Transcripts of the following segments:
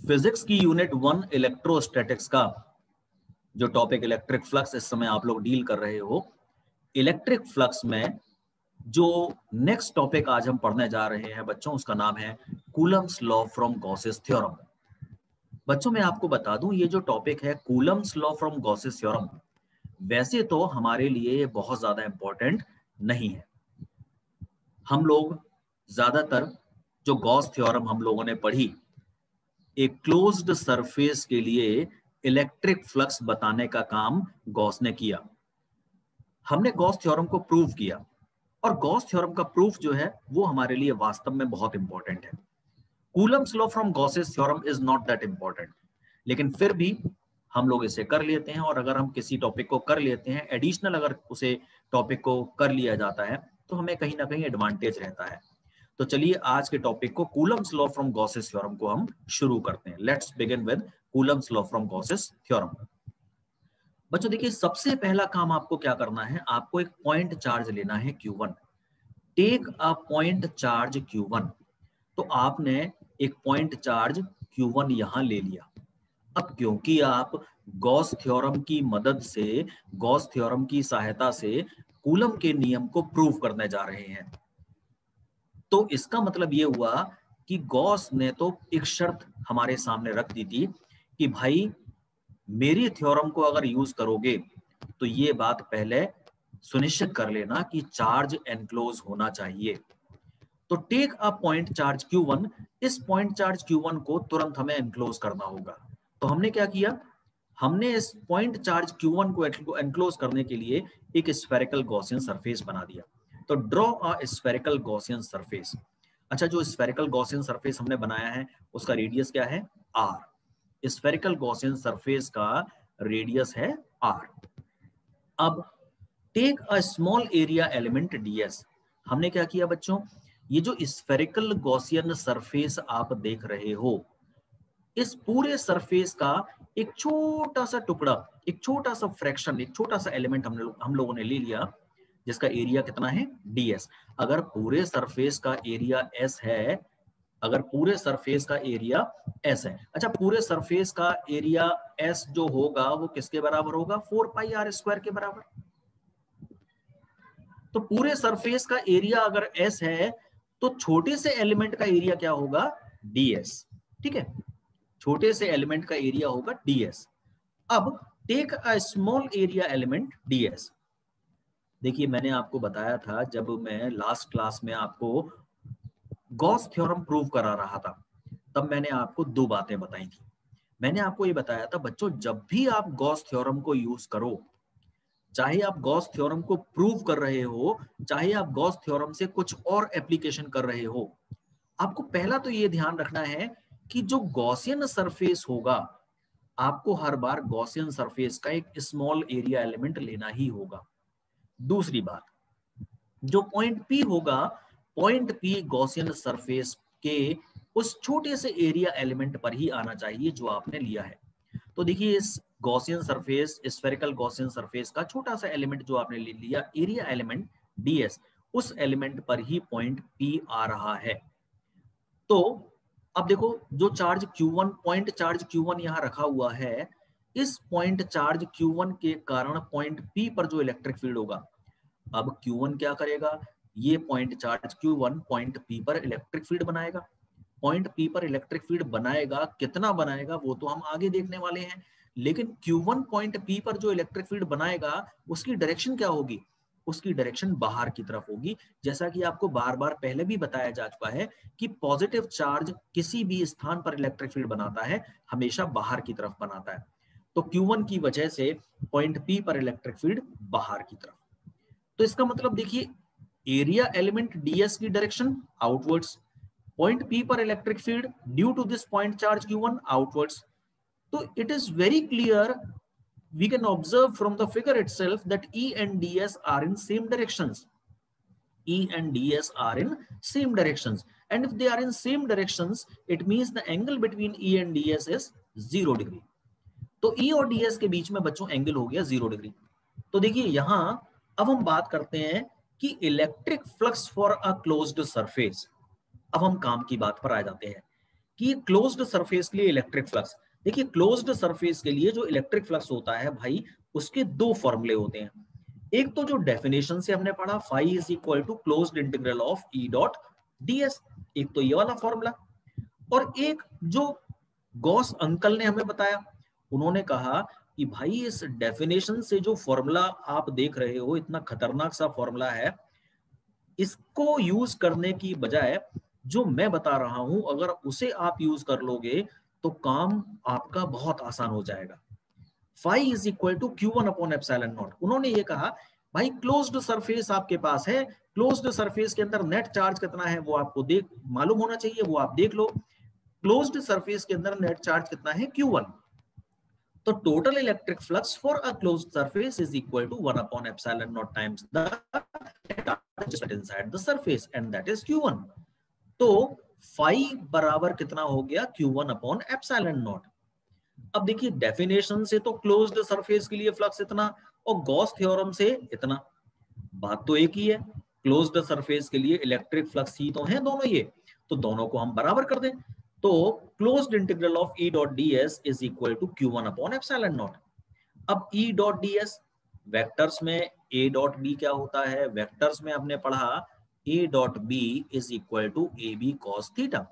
Physics की unit 1 electrostatics का जो टॉपिक इलेक्ट्रिक फ्लक्स इस समय आप लोग डील कर रहे हो, इलेक्ट्रिक फ्लक्स में जो नेक्स्ट टॉपिक आज हम पढ़ने जा रहे हैं बच्चों, उसका नाम है Coulomb's law from Gauss's theorem. बच्चों मैं आपको बता दूं, ये जो टॉपिक है Coulomb's law from Gauss's theorem, वैसे तो हमारे लिए बहुत ज्यादा इंपॉर्टेंट नहीं है। हम लोग ज्यादातर जो गॉस थ्योरम हम लोगों ने पढ़ी, एक क्लोज्ड सरफेस के लिए इलेक्ट्रिक फ्लक्स बताने का काम गॉस ने किया। हमने गॉस थ्योरम को प्रूव किया और गॉस थ्योरम का प्रूफ जो है वो हमारे लिए वास्तव में बहुत इंपॉर्टेंट है। Coulomb's law from Gauss's theorem is not that important, लेकिन फिर भी हम लोग इसे कर लेते हैं। और अगर हम किसी टॉपिक को कर लेते हैं एडिशनल, अगर उसे टॉपिक को कर लिया जाता है तो हमें कहीं ना कहीं एडवांटेज रहता है। तो चलिए आज के टॉपिक को Coulomb's law from Gauss's theorem को हम शुरू करते हैं। Let's begin with Coulomb's law from Gauss's theorem. बच्चों देखिए, सबसे पहला काम आपको क्या करना है, आपको एक पॉइंट चार्ज लेना है Q1। Take a point charge Q1। तो आपने एक पॉइंट चार्ज Q1 यहां ले लिया। अब क्योंकि आप गॉस थ्योरम की मदद से, गॉस थ्योरम की सहायता से कूलम के नियम को प्रूव करने जा रहे हैं, तो इसका मतलब ये हुआ कि गॉस ने तो एक शर्त हमारे सामने रख दी थी कि भाई मेरी थ्योरम को अगर यूज करोगे तो ये बात पहले सुनिश्चित कर लेना कि चार्ज एनक्लोज होना चाहिए। तो take a point charge Q1, इस पॉइंट चार्ज Q1 को तुरंत हमें एनक्लोज करना होगा। तो हमने क्या किया, हमने इस पॉइंट चार्ज Q1 को एनक्लोज करने के लिए एक स्फेरिकल गॉसियन सरफेस बना दिया। तो draw a spherical Gaussian surface. अच्छा, जो स्फेरिकल गॉसियन सरफेस हमने बनाया है उसका रेडियस क्या है, R। स्फेरिकल गॉसियन सरफेस का रेडियस है R। अब take a small area element ds। हमने क्या किया बच्चों, ये जो स्फेरिकल गॉसियन सरफेस आप देख रहे हो, इस पूरे सरफेस का एक छोटा सा टुकड़ा, एक छोटा सा फ्रैक्शन, एक छोटा सा एलिमेंट हम लोगों ने ले लिया, जिसका एरिया कितना है, ds। अगर पूरे सरफेस का एरिया s है, अगर पूरे सरफेस का एरिया s है, अच्छा पूरे सरफेस का एरिया s जो होगा वो किसके बराबर होगा, 4πr² के बराबर। तो पूरे सरफेस का एरिया अगर s है तो छोटे से एलिमेंट का एरिया क्या होगा, ds। ठीक है, छोटे से एलिमेंट का एरिया होगा ds। अब take a small area element ds। देखिए मैंने आपको बताया था, जब मैं लास्ट क्लास में आपको गॉस थ्योरम प्रूव करा रहा था, तब मैंने आपको दो बातें बताई थी। मैंने आपको ये बताया था बच्चों, जब भी आप गॉस थ्योरम को यूज करो, चाहे आप गॉस थ्योरम को प्रूव कर रहे हो, चाहे आप गॉस थ्योरम से कुछ और एप्लीकेशन कर रहे हो, आपको पहला तो ये ध्यान रखना है कि जो गॉसियन सरफेस होगा, आपको हर बार गॉसियन सरफेस का एक स्मॉल एरिया एलिमेंट लेना ही होगा। दूसरी बात, जो पॉइंट P होगा, पॉइंट P गॉसियन सरफेस के उस छोटे से एरिया एलिमेंट पर ही आना चाहिए जो आपने लिया है। तो देखिए इस Gaussian surface, spherical Gaussian surface का छोटा सा एलिमेंट जो आपने ले लिया, एरिया एलिमेंट ds, उस एलिमेंट पर ही पॉइंट P आ रहा है। तो अब देखो, जो charge Q1, point charge Q1 यहां रखा हुआ है, इस पॉइंट चार्ज Q1 के कारण पॉइंट P पर जो इलेक्ट्रिक फील्ड होगा, अब Q1 क्या करेगा, ये point charge Q1 point P पर इलेक्ट्रिक फील्ड बनाएगा। पॉइंट P पर इलेक्ट्रिक फील्ड बनाएगा, कितना बनाएगा वो तो हम आगे देखने वाले हैं, लेकिन Q1 पॉइंट P पर जो इलेक्ट्रिक फील्ड बनाएगा उसकी डायरेक्शन क्या होगी, उसकी डायरेक्शन बाहर की तरफ होगी। जैसा कि आपको बार बार पहले भी बताया जा चुका है कि पॉजिटिव चार्ज किसी भी स्थान पर इलेक्ट्रिक फील्ड बनाता है, हमेशा बाहर की तरफ बनाता है। तो Q1 की वजह से पॉइंट P पर इलेक्ट्रिक फील्ड बाहर की तरफ। तो इसका मतलब देखिए, एरिया एलिमेंट ds की डायरेक्शन आउटवर्ड्स, पॉइंट P पर electric field due to this point charge Q1 outwards. तो it is very clear, we can observe from the figure itself that E and ds are in same directions. E and ds are in same directions, and if they are in same directions, it means the angle between E and ds is 0 degree. तो E और ds के बीच में बच्चों angle हो गया 0 degree. तो देखिए यहां अब हम बात करते हैं कि electric flux for a closed surface. अब हम काम की बात पर आ जाते हैं कि क्लोज्ड सरफेस के लिए इलेक्ट्रिक फ्लक्स, देखिए क्लोज्ड सरफेस के लिए जो इलेक्ट्रिक फ्लक्स होता है भाई, उसके दो फॉर्मूले होते हैं। एक तो जो डेफिनेशन से हमने पढ़ा, phi is equal to closed integral of E dot DS, एक तो ये वाला फॉर्मूला, और एक जो गॉस अंकल ने हमें बताया, उन्होंने कहा कि भाई इस डेफिनेशन से जो फॉर्मूला आप देख रहे हो, इतना खतरनाक सा फॉर्मूला है, इसको यूज करने की बजाय जो मैं बता रहा हूं, अगर उसे आप यूज कर लोगे तो काम आपका बहुत आसान हो जाएगा। Phi is equal to Q1 upon epsilon not. उन्होंने ये कहा भाई क्लोज्ड सरफेस आपके पास है, क्लोज्ड सरफेस के अंदर नेट चार्ज कितना है वो आपको मालूम होना चाहिए, वो आप देख लो। क्लोज्ड सरफेस के अंदर नेट चार्ज कितना है, Q1। तो total electric flux for a closed surface is equal to 1 upon epsilon not times the inside the surface and that is Q1। तो फाई बराबर कितना हो गया, Q1 अपॉन एप्सिलॉन नॉट। अब देखिए डेफिनेशन से तो क्लोज्ड सरफेस के लिए फ्लक्स इतना और गॉस थ्योरम से इतना, बात तो एक ही है। क्लोज्ड सरफेस के लिए इलेक्ट्रिक फ्लक्स ही तो है दोनों ये, तो दोनों को हम बराबर कर दें। तो closed integral of E dot D S is equal to Q1 upon epsilon naught. अब E dot D S, vectors में ए डॉट बी क्या होता है, वेक्टर्स में हमने पढ़ा A dot B is equal to A B cos theta.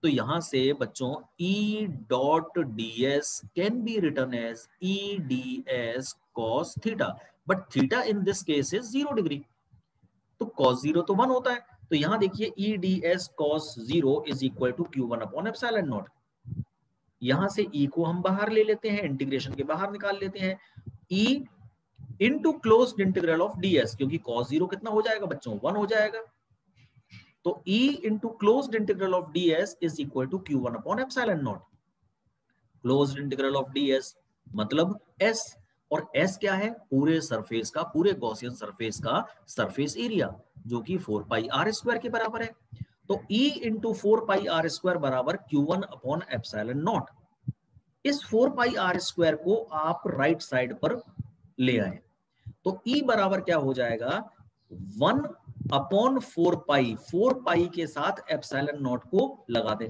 तो यहां से बच्चों E dot D S can be written as E D S cos theta, but theta in this case is 0 degree, तो cos 0 तो 1 होता है। तो यहां देखिए E D S cos 0 is equal to Q1 upon epsilon not. यहां से E को हम बाहर ले लेते हैं, इंटीग्रेशन के बाहर निकाल लेते हैं, E into closed integral of D S, क्योंकि कॉस 0 कितना हो जाएगा बच्चों, 1 हो जाएगा। तो E into closed integral of D S is equal to Q1 upon epsilon not. Closed integral of D S मतलब S, और S क्या है, पूरे सरफेस का, पूरे गॉसियन सरफेस का सरफेस एरिया, जो कि 4 पाई आर स्क्वायर के बराबर है। तो E into 4 pi R square बराबर Q1 अपॉन एप्सिलॉन नॉट। इस 4 पाई आर स्क्वायर को आप राइट साइड पर ले आए, तो E बराबर क्या हो जाएगा, 1 अपॉन 4 पाई, 4 पाई के साथ एप्सिलॉन नॉट को लगा दें,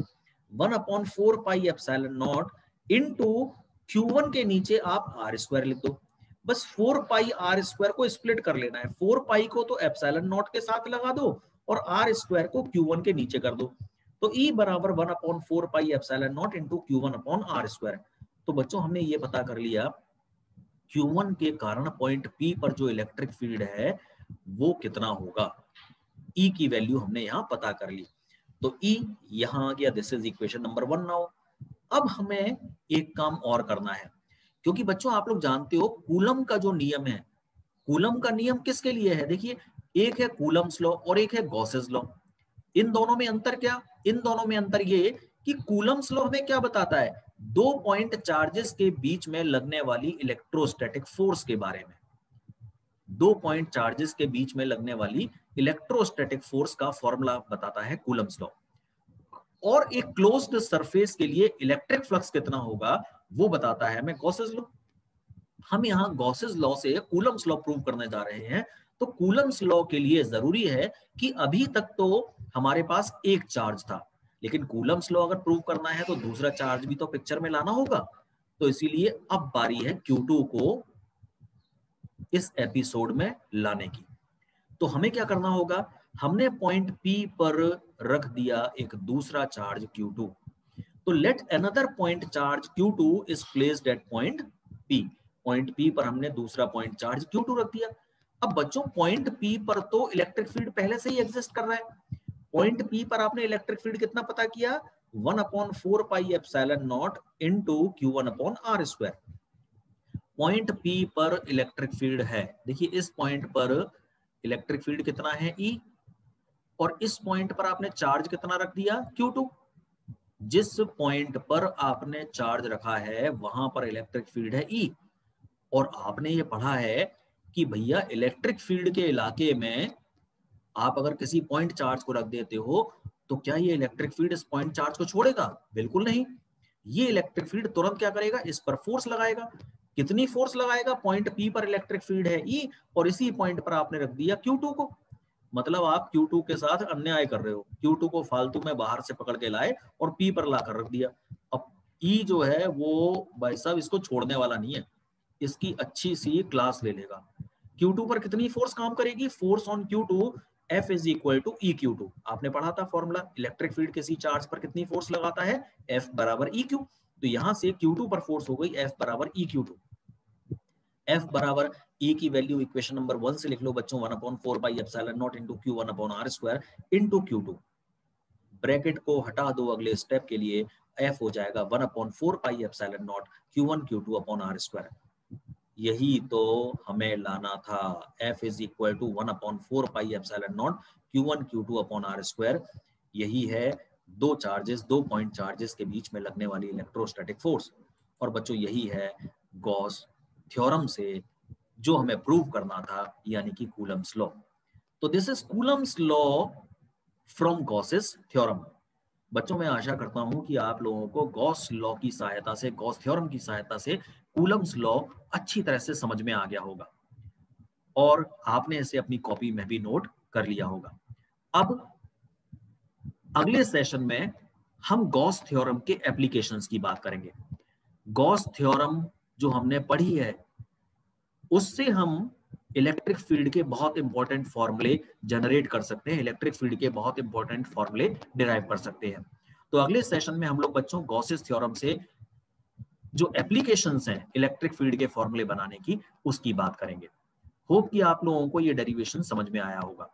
1 upon 4 pi epsilon not into Q1 के नीचे आप आर स्क्वायर लिख दो। बस 4 पाई आर स्क्वायर को स्प्लिट कर लेना है, 4 पाई को तो एप्सिलॉन नॉट के साथ लगा दो और आर स्क्वायर को Q1 के नीचे कर दो। तो E बराबर 1 upon 4 pi epsilon not into Q1 upon R square. तो बच्चों हमने ये पता कर लिया Q1 के कारण पॉइंट P पर जो इलेक्ट्रिक फील्ड है वो कितना होगा। E की वैल्यू हमने यहाँ पता कर ली, तो E यहाँ आ गया। This is equation number 1 now. अब हमें एक काम और करना है, क्योंकि बच्चों आप लोग जानते हो कूलम का जो नियम है, कूलम का नियम किसके लिए है, देखिए एक है कूलम्स लॉ और एक है गॉसेस लॉ। इन दोनों में अंतर क्या, इन दोनों में अंतर ये कि कूलम्स लॉ हमें क्या बताता है, 2 पॉइंट चार्जेस के बीच में लगने वाली इलेक्ट्रोस्टैटिक फोर्स के बारे में। 2 पॉइंट चार्जेस के बीच में लगने वाली इलेक्ट्रोस्टैटिक फोर्स का फॉर्मूला बताता है कूलम्स लॉ, और एक क्लोज्ड सरफेस के लिए इलेक्ट्रिक फ्लक्स कितना होगा वो बताता है हमें गॉसेस लॉ। हम यहाँ गॉसेस लॉ से कूलम्स लॉ प्रूव करने जा रहे हैं। तो कूलम्स लॉ के लिए जरूरी है कि अभी तक तो हमारे पास एक चार्ज था, लेकिन कूलम्स लॉ अगर प्रूव करना है तो दूसरा चार्ज भी तो पिक्चर में लाना होगा। तो इसीलिए अब बारी है Q2 को इस एपिसोड में लाने की। तो हमें क्या करना होगा, हमने पॉइंट P पर रख दिया एक दूसरा चार्ज Q2। तो let another point charge Q2 is placed at point P। Point P पर हमने दूसरा पॉइंट चार्ज Q2 रख दिया। अब बच्चों पॉइंट P पर तो इलेक्ट्रिक फील्ड पहले से ही एग्जिस्ट कर रहा है। पॉइंट P पर आपने इलेक्ट्रिक फील्ड कितना पता किया, 1 upon 4 pi epsilon not into Q1 upon R square. Point P पर इलेक्ट्रिक फील्ड है, देखिए इस पॉइंट पर इलेक्ट्रिक फील्ड कितना है E, और इस पॉइंट पर आपने चार्ज कितना रख दिया Q2। जिस पॉइंट पर आपने चार्ज रखा है वहां पर इलेक्ट्रिक फील्ड है E, और आपने ये पढ़ा है कि भैया इलेक्ट्रिक फील्ड के इलाके में आप अगर किसी पॉइंट चार्ज को रख देते हो तो क्या ये इलेक्ट्रिक फील्ड इस पॉइंट चार्ज को छोड़ेगा, बिल्कुल नहीं। ये इलेक्ट्रिक फील्ड तुरंत क्या करेगा, इस पर फोर्स लगाएगा। कितनी फोर्स लगाएगा, पॉइंट P पर इलेक्ट्रिक फील्ड है E और इसी पॉइंट पर आपने रख दिया Q2 को। मतलब आप Q2 के साथ अन्याय कर रहे हो, Q2 को फालतू में बाहर से पकड़ के लाए और P पर लाकर रख दिया। अब E जो है वो भाई साहब इसको छोड़ने वाला नहीं है, इसकी अच्छी सी क्लास ले लेगा। Q2 पर कितनी फोर्स काम करेगी? Force on Q2 F is equal to EQ2। आपने पढ़ा था फॉर्मूला, इलेक्ट्रिक फील्ड किसी चार्ज पर कितनी फोर्स लगाता है? F बराबर EQ। तो यहां से Q2 पर फोर्स हो गई F बराबर EQ2। F बराबर E की वैल्यू इक्वेशन नंबर 1 से लिख लो बच्चों, 1/4 pi epsilon not into Q1 upon R square into Q2। Bracket को हटा दो अगले स्टेप के लिए, F हो जाएगा 1/4 pi epsilon not Q1 Q2 upon R square. यही तो हमें लाना था, F is equal to 1/4 pi epsilon not Q1 Q2 upon R square. यही है दो चार्जेस, दो पॉइंट चार्जेस के बीच में लगने वाली इलेक्ट्रोस्टैटिक फोर्स। और बच्चों यही है गॉस थ्योरम से जो हमें प्रूव करना था, यानी कि कूलम्स लॉ। तो this is Coulomb's law from Gauss's theorem. बच्चों मैं आशा करता हूं कि आप लोगों को गॉस लॉ की सहायता से, गॉस थ्योरम की सहायता से कूलम्स लॉ अच्छी तरह से समझ में आ गया होगा और आपने इसे अपनी कॉपी में भी नोट कर लिया होगा। अब अगले सेशन में हम गॉस थ्योरम के एप्लीकेशंस की बात करेंगे। गॉस थ्योरम जो हमने पढ़ी है उससे हम इलेक्ट्रिक फील्ड के बहुत इंपॉर्टेंट फॉर्मूले जनरेट कर सकते हैं, इलेक्ट्रिक फील्ड के बहुत इंपॉर्टेंट फॉर्मूले डिराइव कर सकते हैं। तो अगले सेशन में हम लोग बच्चों गॉसेस थ्योरम से जो एप्लीकेशंस हैं इलेक्ट्रिक फील्ड के फॉर्मूले बनाने की, उसकी बात करेंगे। होप कि आप लोगों को ये डेरिवेशन समझ में आया होगा।